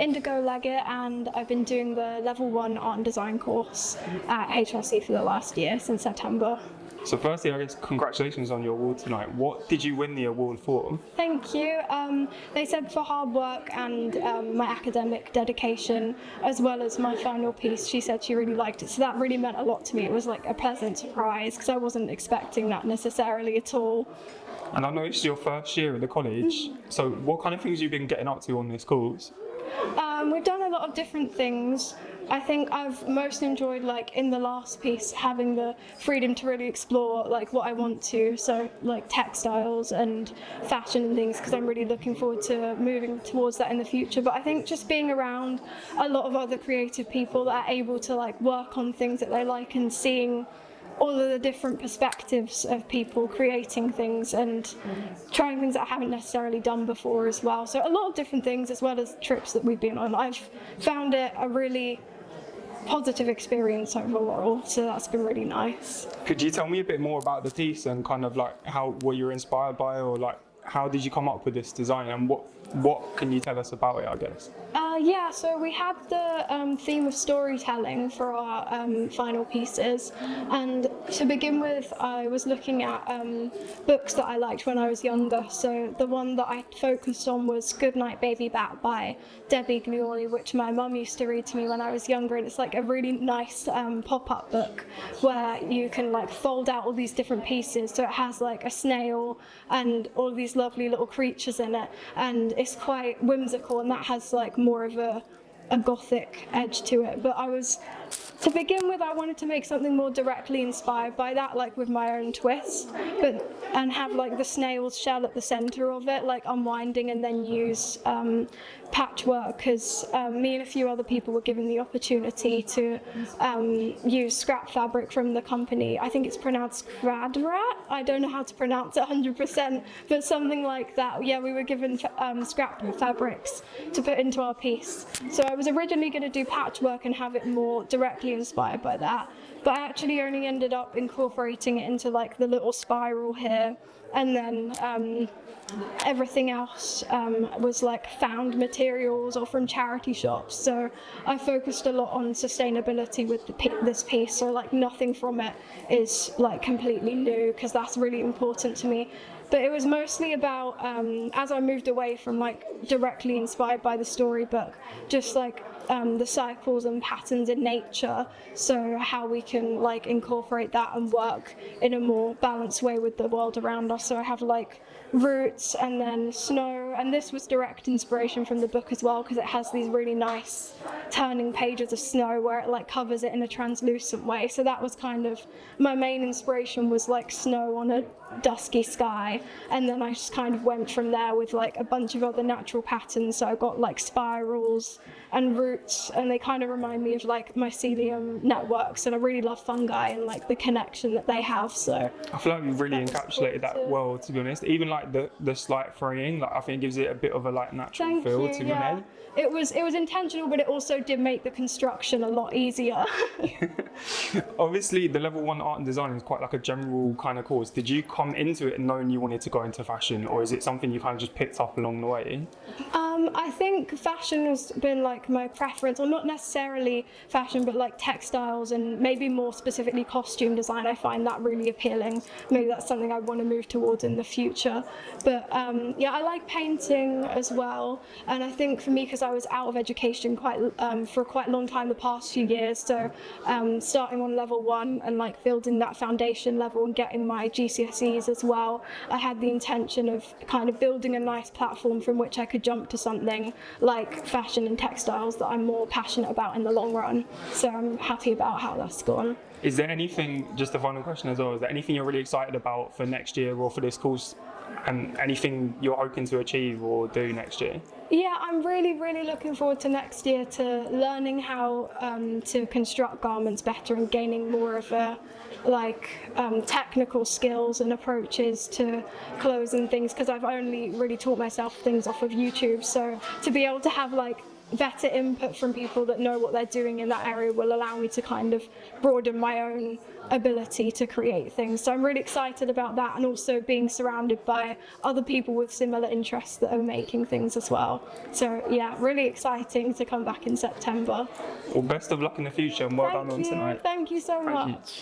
Indigo Leggett, and I've been doing the level 1 art and design course at HRC for the last year, since September. So firstly, I guess congratulations on your award tonight. What did you win the award for? Thank you. They said for hard work and my academic dedication, as well as my final piece. She said she really liked it, so that really meant a lot to me. It was like a pleasant surprise because I wasn't expecting that necessarily at all. And I know it's your first year at the college, so what kind of things have you been getting up to on this course? We've done a lot of different things. I think I've most enjoyed, like, in the last piece, having the freedom to really explore, like, what I want to, so, like, textiles and fashion and things, because I'm really looking forward to moving towards that in the future. But I think just being around a lot of other creative people that are able to, like, work on things that they like and seeing all of the different perspectives of people creating things and trying things that I haven't necessarily done before as well. So a lot of different things, as well as trips that we've been on. I've found it a really positive experience overall, so that's been really nice. Could you tell me a bit more about the piece and kind of like what you were inspired by, or like how did you come up with this design, and what can you tell us about it, I guess? Yeah, so we had the theme of storytelling for our final pieces, and to begin with I was looking at books that I liked when I was younger. So the one that I focused on was Goodnight Baby Bat by Debbie Gliori, which my mum used to read to me when I was younger, and it's like a really nice pop-up book where you can like fold out all these different pieces, so it has like a snail and all these lovely little creatures in it, and it's quite whimsical, and that has like more of a gothic edge to it. But to begin with, I wanted to make something more directly inspired by that, like with my own twist, and have like the snail's shell at the center of it, like unwinding, and then use patchwork, because me and a few other people were given the opportunity to use scrap fabric from the company. I think it's pronounced Skradrat. I don't know how to pronounce it 100%, but something like that. Yeah, we were given scrap fabrics to put into our piece. So I was originally going to do patchwork and have it more directly inspired by that, but I actually only ended up incorporating it into like the little spiral here, and then everything else was like found materials or from charity shops. So I focused a lot on sustainability with this piece, so like nothing from it is like completely new, because that's really important to me. But it was mostly about, as I moved away from like directly inspired by the storybook, just like the cycles and patterns in nature, so how we can like incorporate that and work in a more balanced way with the world around us. So I have like roots and then snow, and this was direct inspiration from the book as well, because it has these really nice turning pages of snow where it like covers it in a translucent way. So that was kind of my main inspiration, was like snow on a dusky sky, and then I just kind of went from there with like a bunch of other natural patterns. So I got like spirals and roots, and they kind of remind me of like mycelium networks, and I really love fungi and like the connection that they have. So I feel like you've really encapsulated that well, to be honest. Even like the slight fraying, like I think it gives it a bit of a like natural feel to be honest. It was intentional, but it also did make the construction a lot easier. Obviously, the level 1 art and design is quite like a general kind of course. Did you come into it knowing you wanted to go into fashion, or is it something you kind of just picked up along the way? I think fashion has been like my preference, or not necessarily fashion, but like textiles and maybe more specifically costume design. I find that really appealing. Maybe that's something I want to move towards in the future. But yeah, I like painting as well, and I think for me, because I was out of education for quite a long time the past few years, so starting on level 1 and like building that foundation level and getting my GCSEs as well, I had the intention of kind of building a nice platform from which I could jump to something like fashion and textiles that I'm more passionate about in the long run. So I'm happy about how that's gone. Is there anything, just a final question as well, is there anything you're really excited about for next year or for this course, and anything you're hoping to achieve or do next year? Yeah, I'm really, really looking forward to next year, to learning how to construct garments better and gaining more of a technical skills and approaches to clothes and things, because I've only really taught myself things off of YouTube. So to be able to have like better input from people that know what they're doing in that area will allow me to kind of broaden my own ability to create things. So I'm really excited about that, and also being surrounded by other people with similar interests that are making things as well. So yeah, really exciting to come back in September. Well, best of luck in the future and well done on tonight. Thank you so much.